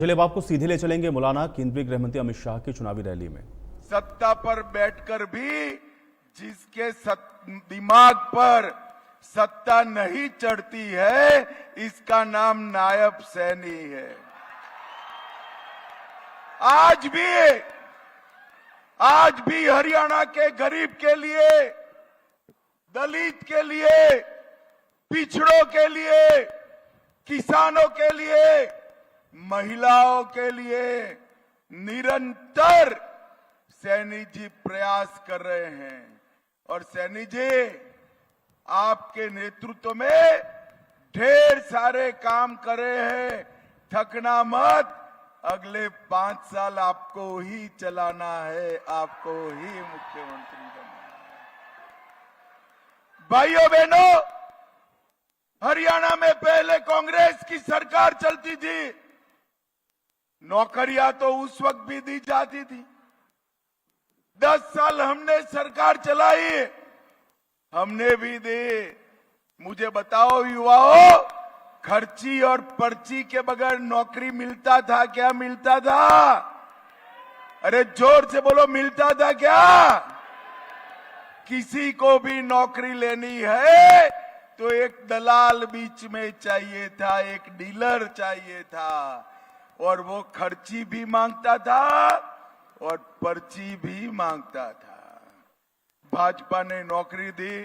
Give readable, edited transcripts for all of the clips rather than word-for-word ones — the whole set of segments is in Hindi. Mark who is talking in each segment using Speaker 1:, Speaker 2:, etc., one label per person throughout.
Speaker 1: चलिए अब आपको सीधे ले चलेंगे मौलाना केंद्रीय गृह मंत्री अमित शाह की चुनावी रैली में।
Speaker 2: सत्ता पर बैठकर भी जिसके दिमाग पर सत्ता नहीं चढ़ती है, इसका नाम नायब सैनी है। आज भी हरियाणा के गरीब के लिए, दलित के लिए, पिछड़ों के लिए, किसानों के लिए, महिलाओं के लिए निरंतर सैनी जी प्रयास कर रहे हैं। और सैनी जी, आपके नेतृत्व में ढेर सारे काम कर रहे हैं। थकना मत, अगले 5 साल आपको ही चलाना है, आपको ही मुख्यमंत्री बनना है। भाइयों बहनों, हरियाणा में पहले कांग्रेस की सरकार चलती थी, नौकरियां तो उस वक्त भी दी जाती थी। 10 साल हमने सरकार चलाई, हमने भी दी। मुझे बताओ युवाओं, खर्ची और पर्ची के बगैर नौकरी मिलता था क्या? मिलता था? अरे जोर से बोलो, मिलता था क्या? किसी को भी नौकरी लेनी है तो एक दलाल बीच में चाहिए था, एक डीलर चाहिए था, और वो खर्ची भी मांगता था और पर्ची भी मांगता था। भाजपा ने नौकरी दी,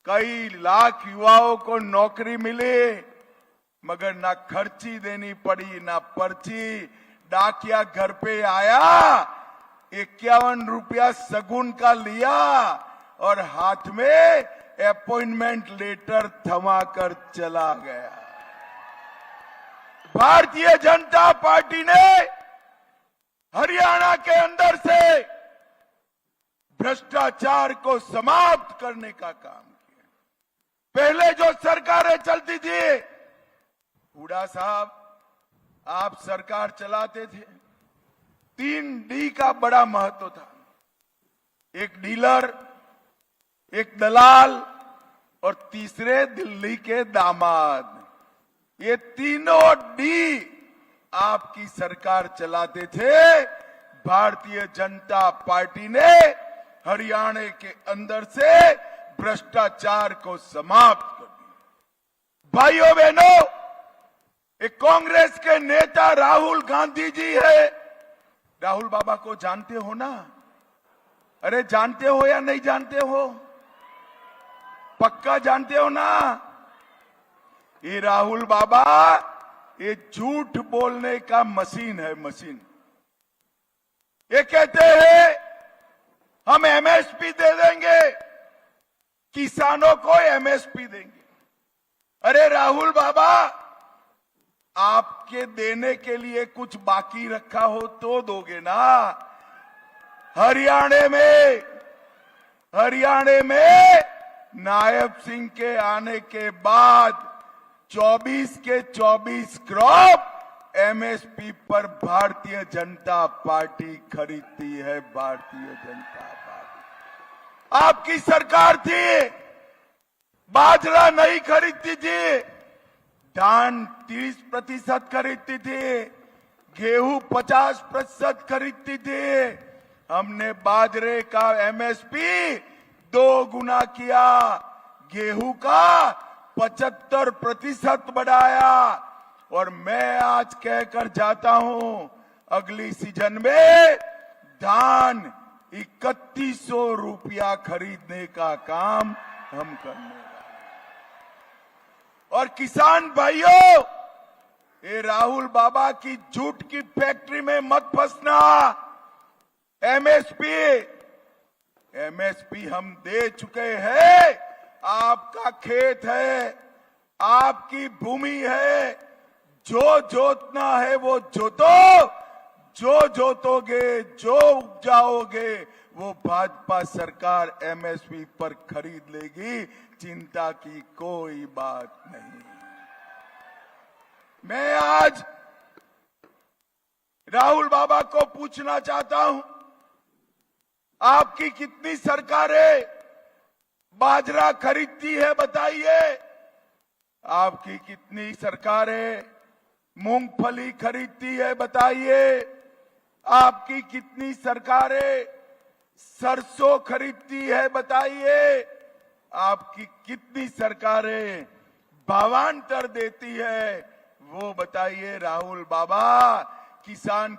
Speaker 2: कई लाख युवाओं को नौकरी मिली, मगर ना खर्ची देनी पड़ी ना पर्ची। डाकिया घर पे आया, 51 रुपया सगुन का लिया और हाथ में अपॉइंटमेंट लेटर थमा कर चला गया। भारतीय जनता पार्टी ने हरियाणा के अंदर से भ्रष्टाचार को समाप्त करने का काम किया। पहले जो सरकारें चलती थी, हुड्डा साहब आप सरकार चलाते थे, 3D का बड़ा महत्व था। एक डीलर, एक दलाल और तीसरे दिल्ली के दामाद। ये तीनों डी आपकी सरकार चलाते थे। भारतीय जनता पार्टी ने हरियाणा के अंदर से भ्रष्टाचार को समाप्त कर दिया। भाइयों बहनों, एक कांग्रेस के नेता राहुल गांधी जी है। राहुल बाबा को जानते हो ना? अरे जानते हो या नहीं जानते हो? पक्का जानते हो ना? ये राहुल बाबा ये झूठ बोलने का मशीन है, मशीन। ये कहते हैं हम एमएसपी दे देंगे, किसानों को एमएसपी देंगे। अरे राहुल बाबा, आपके देने के लिए कुछ बाकी रखा हो तो दोगे ना? हरियाणा में नायब सिंह के आने के बाद 24 के 24 क्रॉप एमएसपी पर भारतीय जनता पार्टी खरीदती है। भारतीय जनता पार्टी आपकी सरकार थी, बाजरा नहीं खरीदती थी, धान 30% खरीदती थी, गेहूं 50% खरीदती थी। हमने बाजरे का एमएसपी 2 गुना किया, गेहूं का 75% बढ़ाया। और मैं आज कहकर जाता हूं, अगली सीजन में धान 3100 रुपया खरीदने का काम हम करने वाले। और किसान भाइयों, ये राहुल बाबा की झूठ की फैक्ट्री में मत फंसना। एमएसपी हम दे चुके हैं। आपका खेत है, आपकी भूमि है, जो जोतना है वो जोतो। जो जोतोगे, जो उपजाओगे, वो भाजपा सरकार एमएसपी पर खरीद लेगी। चिंता की कोई बात नहीं। मैं आज राहुल बाबा को पूछना चाहता हूं, आपकी कितनी सरकारें बाजरा खरीदती है? बताइए। आपकी कितनी सरकारें मूंगफली खरीदती है बताइए? आपकी कितनी सरकारें सरसों खरीदती है बताइए? आपकी कितनी सरकारें भावांतर देती है वो बताइए? राहुल बाबा, किसान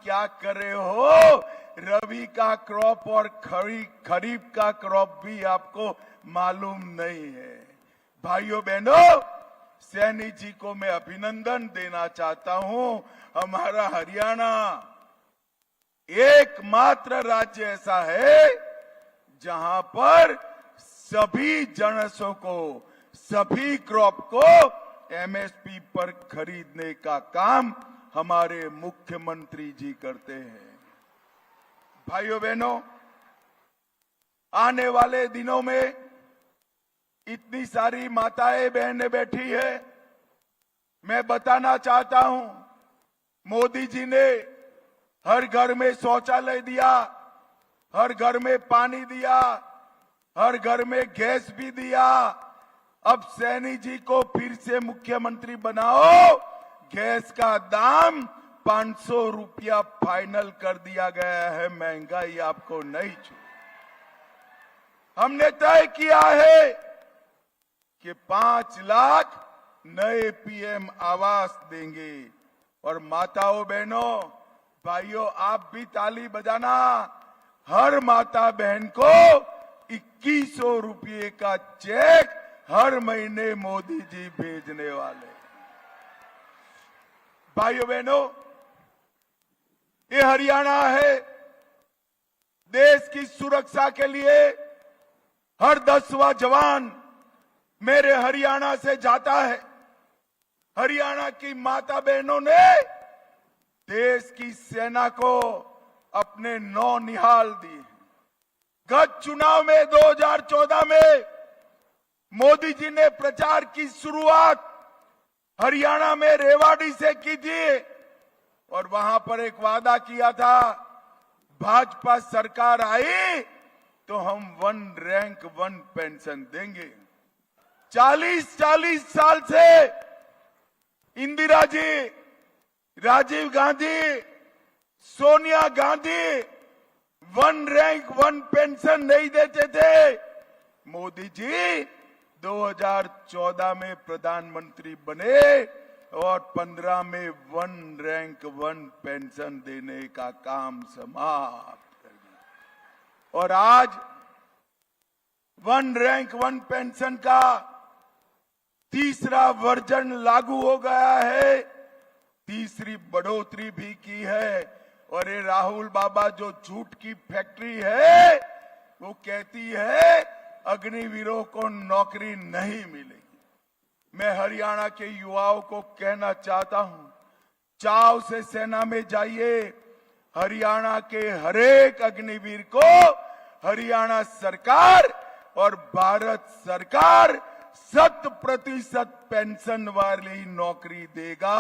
Speaker 2: क्या कर रहे हो? रबी का क्रॉप और खरीफ का क्रॉप भी आपको मालूम नहीं है। भाइयों बहनों, सैनी जी को मैं अभिनंदन देना चाहता हूं। हमारा हरियाणा एकमात्र राज्य ऐसा है जहां पर सभी जनसों को, सभी क्रॉप को एमएसपी पर खरीदने का काम हमारे मुख्यमंत्री जी करते हैं। भाइयों बहनों, आने वाले दिनों में इतनी सारी माताएं बहनें बैठी है, मैं बताना चाहता हूं, मोदी जी ने हर घर में शौचालय दिया, हर घर में पानी दिया, हर घर में गैस भी दिया। अब सैनी जी को फिर से मुख्यमंत्री बनाओ, गैस का दाम 500 रुपया फाइनल कर दिया गया है। महंगाई आपको नहीं छू। हमने तय किया है कि 5 लाख नए पीएम आवास देंगे। और माताओं बहनों भाइयों, आप भी ताली बजाना। हर माता बहन को 2100 रुपये का चेक हर महीने मोदी जी भेजने वाले। भाइयों बहनों, ये हरियाणा है, देश की सुरक्षा के लिए हर 10वां जवान मेरे हरियाणा से जाता है। हरियाणा की माता बहनों ने देश की सेना को अपने नौनिहाल दी। गत चुनाव में 2014 में मोदी जी ने प्रचार की शुरुआत हरियाणा में रेवाड़ी से की थी और वहां पर एक वादा किया था, भाजपा सरकार आई तो हम 1 रैंक 1 पेंशन देंगे। 40 साल से इंदिरा जी, राजीव गांधी, सोनिया गांधी 1 रैंक 1 पेंशन नहीं देते थे। मोदी जी 2014 में प्रधानमंत्री बने और 15 में 1 रैंक 1 पेंशन देने का काम समाप्त कर दिया। और आज 1 रैंक 1 पेंशन का तीसरा वर्जन लागू हो गया है, तीसरी बढ़ोतरी भी की है। और ये राहुल बाबा जो झूठ की फैक्ट्री है, वो कहती है अग्निवीरों को नौकरी नहीं मिलेगी। मैं हरियाणा के युवाओं को कहना चाहता हूं, चाव से सेना में जाइए। हरियाणा के हरेक अग्निवीर को हरियाणा सरकार और भारत सरकार 100% पेंशन वाली नौकरी देगा।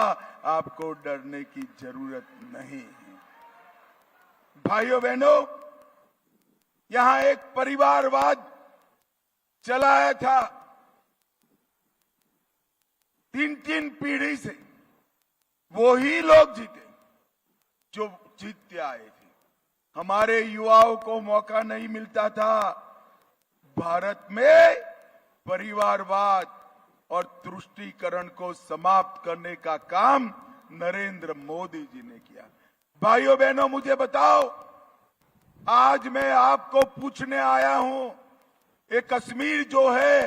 Speaker 2: आपको डरने की जरूरत नहीं है। भाइयों बहनों, यहां एक परिवारवाद चलाया था 3 पीढ़ी से। वो ही लोग जीते जो जीतते आए थे। हमारे युवाओं को मौका नहीं मिलता था। भारत में परिवारवाद और तुष्टीकरण को समाप्त करने का काम नरेंद्र मोदी जी ने किया। भाइयों बहनों, मुझे बताओ, आज मैं आपको पूछने आया हूं, ये कश्मीर जो है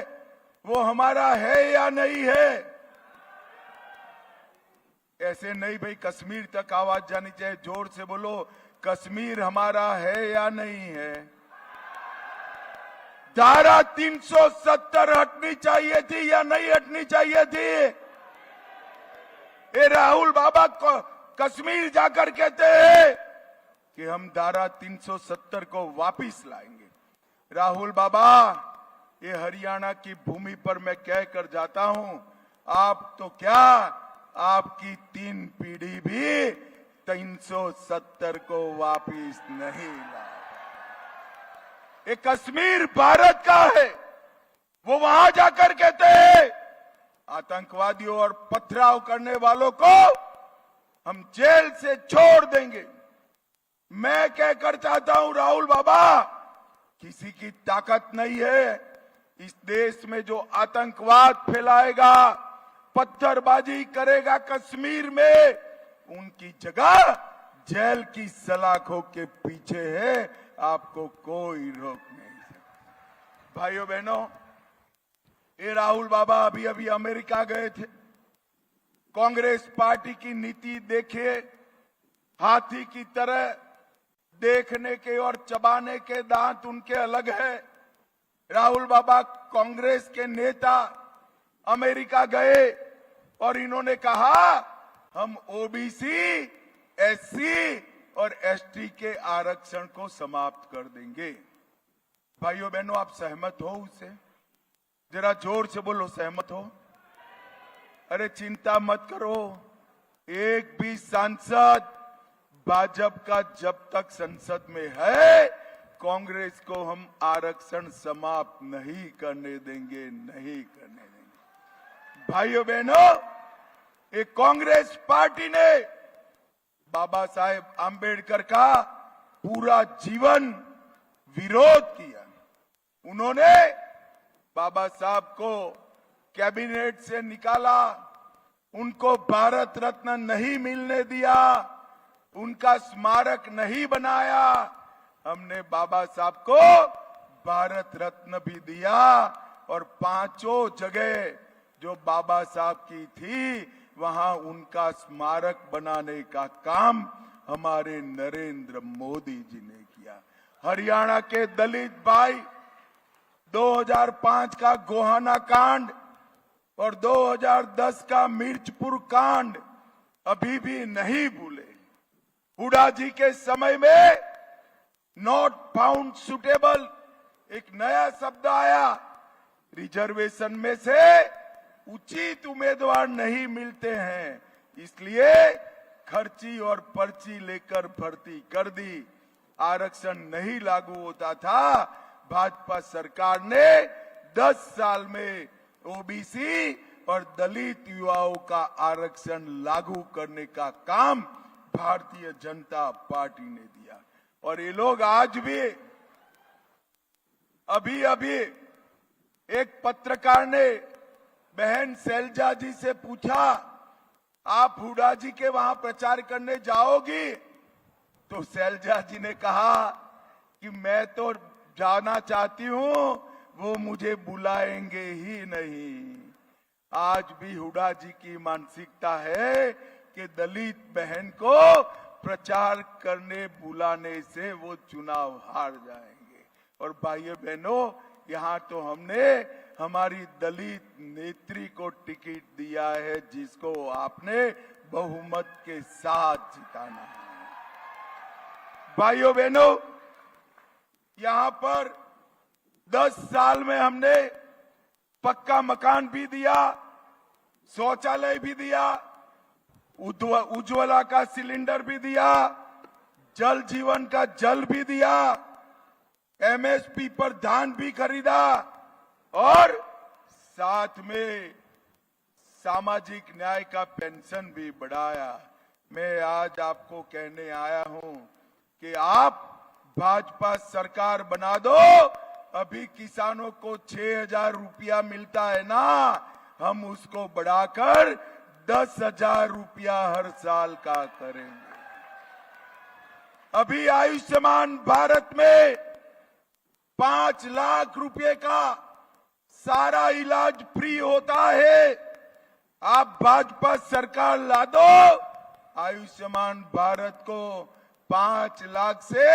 Speaker 2: वो हमारा है या नहीं है? ऐसे नहीं भाई, कश्मीर तक आवाज जानी चाहिए। जोर से बोलो, कश्मीर हमारा है या नहीं है? धारा 370 हटनी चाहिए थी या नहीं हटनी चाहिए थी? ये राहुल बाबा को कश्मीर जाकर कहते हैं कि हम धारा 370 को वापिस लाएंगे। राहुल बाबा, ये हरियाणा की भूमि पर मैं कहकर जाता हूं, आप तो क्या, आपकी 3 पीढ़ी भी 370 को वापिस नहीं ला। ये कश्मीर भारत का है। वो वहां जाकर कहते हैं आतंकवादियों और पथराव करने वालों को हम जेल से छोड़ देंगे। मैं कहकर चाहता हूं राहुल बाबा, किसी की ताकत नहीं है इस देश में जो आतंकवाद फैलाएगा, पत्थरबाजी करेगा कश्मीर में, उनकी जगह जेल की सलाखों के पीछे है। आपको कोई रोक नहीं सकता। भाइयों बहनों, ये राहुल बाबा अभी अभी अमेरिका गए थे। कांग्रेस पार्टी की नीति देखिए, हाथी की तरह देखने के और चबाने के दांत उनके अलग है। राहुल बाबा कांग्रेस के नेता अमेरिका गए और इन्होंने कहा हम ओबीसी, एससी और एसटी के आरक्षण को समाप्त कर देंगे। भाइयों बहनों, आप सहमत हो उससे? जरा जोर से बोलो, सहमत हो? अरे चिंता मत करो, एक भी सांसद भाजपा का जब तक संसद में है, कांग्रेस को हम आरक्षण समाप्त नहीं करने देंगे, नहीं करने देंगे। भाइयों बहनों, एक कांग्रेस पार्टी ने बाबा साहेब आंबेडकर का पूरा जीवन विरोध किया। उन्होंने बाबा साहब को कैबिनेट से निकाला, उनको भारत रत्न नहीं मिलने दिया, उनका स्मारक नहीं बनाया। हमने बाबा साहब को भारत रत्न भी दिया और पांचों जगह जो बाबा साहब की थी वहां उनका स्मारक बनाने का काम हमारे नरेंद्र मोदी जी ने किया। हरियाणा के दलित भाई 2005 का गोहाना कांड और 2010 का मिर्चपुर कांड अभी भी नहीं भूले। हुड्डा जी के समय में नॉट फाउंड सुटेबल एक नया शब्द आया, रिजर्वेशन में से उचित उम्मीदवार नहीं मिलते हैं, इसलिए खर्ची और पर्ची लेकर भर्ती कर दी। आरक्षण नहीं लागू होता था। भाजपा सरकार ने 10 साल में ओबीसी और दलित युवाओं का आरक्षण लागू करने का काम भारतीय जनता पार्टी ने दिया। और ये लोग आज भी, अभी अभी एक पत्रकार ने बहन शैलजा जी से पूछा, आप हुड्डा जी के वहां प्रचार करने जाओगी? तो शैलजा जी ने कहा कि मैं तो जाना चाहती हूं, वो मुझे बुलाएंगे ही नहीं। आज भी हुड्डा जी की मानसिकता है कि दलित बहन को प्रचार करने बुलाने से वो चुनाव हार जाएंगे। और भाइयों बहनों, यहाँ तो हमने हमारी दलित नेत्री को टिकट दिया है, जिसको आपने बहुमत के साथ जिताना है। भाइयों बहनों, यहाँ पर 10 साल में हमने पक्का मकान भी दिया, शौचालय भी दिया, उज्ज्वला का सिलेंडर भी दिया, जल जीवन का जल भी दिया, एमएसपी पर धान भी खरीदा और साथ में सामाजिक न्याय का पेंशन भी बढ़ाया। मैं आज आपको कहने आया हूं कि आप भाजपा सरकार बना दो। अभी किसानों को 6,000 रुपया मिलता है ना, हम उसको बढ़ाकर 10,000 रुपया हर साल का करेंगे। अभी आयुष्मान भारत में 5 लाख रुपए का सारा इलाज फ्री होता है। आप भाजपा सरकार ला दो, आयुष्मान भारत को 5 लाख से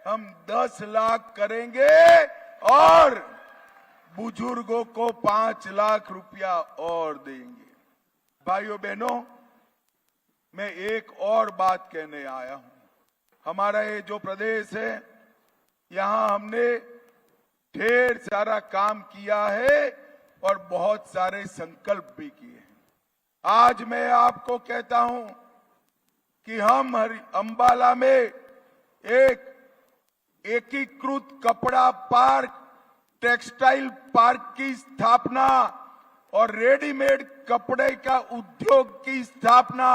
Speaker 2: हम 10 लाख करेंगे और बुजुर्गों को 5 लाख रुपया और देंगे। भाइयों बहनों, मैं एक और बात कहने आया हूं। हमारा ये जो प्रदेश है, यहां हमने ढेर सारा काम किया है और बहुत सारे संकल्प भी किए हैं। आज मैं आपको कहता हूं कि हम अंबाला में एक एकीकृत कपड़ा पार्क, टेक्सटाइल पार्क की स्थापना और रेडीमेड कपड़े का उद्योग की स्थापना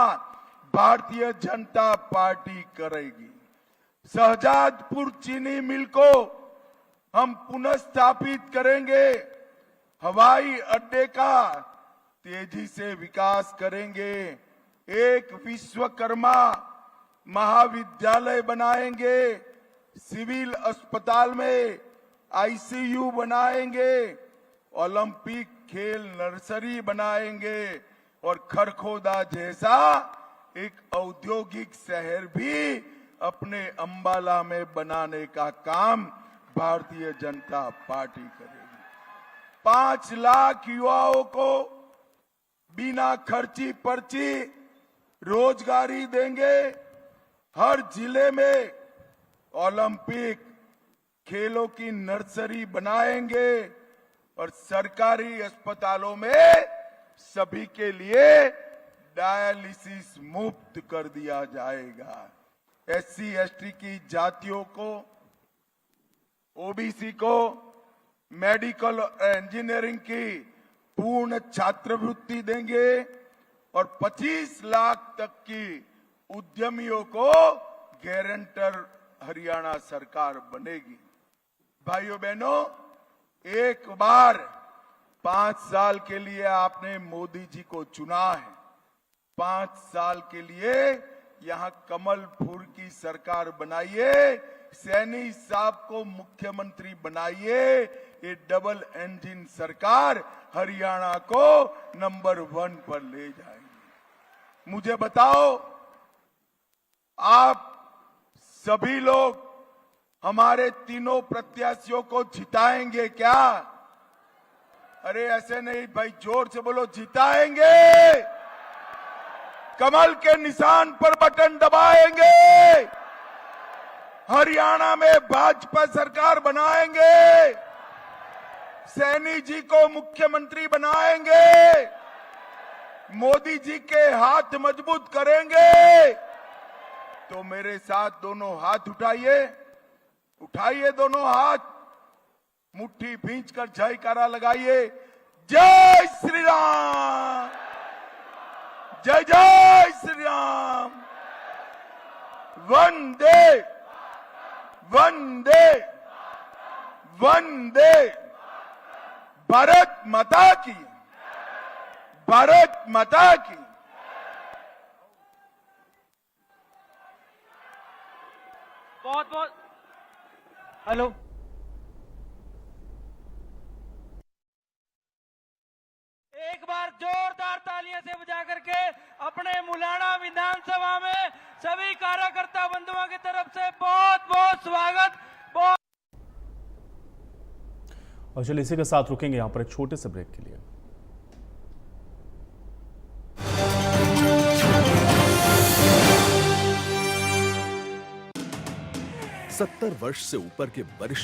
Speaker 2: भारतीय जनता पार्टी करेगी। शहजादपुर चीनी मिल को हम पुनः स्थापित करेंगे। हवाई अड्डे का तेजी से विकास करेंगे। एक विश्वकर्मा महाविद्यालय बनाएंगे। सिविल अस्पताल में आईसीयू बनाएंगे। ओलंपिक खेल नर्सरी बनाएंगे और खरखोदा जैसा एक औद्योगिक शहर भी अपने अंबाला में बनाने का काम भारतीय जनता पार्टी करेगी। 5 लाख युवाओं को बिना खर्ची पर्ची रोजगारी देंगे। हर जिले में ओलंपिक खेलों की नर्सरी बनाएंगे और सरकारी अस्पतालों में सभी के लिए डायलिसिस मुफ्त कर दिया जाएगा। एससी एसटी की जातियों को, ओबीसी को मेडिकल और इंजीनियरिंग की पूर्ण छात्रवृत्ति देंगे और 25 लाख तक की उद्यमियों को गारंटर हरियाणा सरकार बनेगी। भाइयों बहनों, एक बार 5 साल के लिए आपने मोदी जी को चुना है। 5 साल के लिए यहां कमल फूल की सरकार बनाइए। सैनी साहब को मुख्यमंत्री बनाइए। ये डबल इंजन सरकार हरियाणा को नंबर 1 पर ले जाएगी। मुझे बताओ, आप सभी लोग हमारे तीनों प्रत्याशियों को जिताएंगे क्या? अरे ऐसे नहीं भाई, जोर से बोलो, जिताएंगे। कमल के निशान पर बटन दबाएंगे। हरियाणा में भाजपा सरकार बनाएंगे। सैनी जी को मुख्यमंत्री बनाएंगे। मोदी जी के हाथ मजबूत करेंगे। तो मेरे साथ दोनों हाथ उठाइए, उठाइए दोनों हाथ, मुट्ठी भींचकर जयकारा लगाइए। जय श्री राम, जय जय श्री राम। वंदे वंदे वंदे। भारत माता की, भारत माता की।
Speaker 3: बहुत बहुत हेलो। एक बार जोरदार तालियां से बजा करके अपने मुलाना विधानसभा में सभी कार्यकर्ता बंधुओं की तरफ से बहुत बहुत स्वागत।
Speaker 1: और चलिए इसी के साथ रुकेंगे यहाँ पर एक छोटे से ब्रेक के लिए।
Speaker 4: सत्तर वर्ष से ऊपर के वरिष्ठ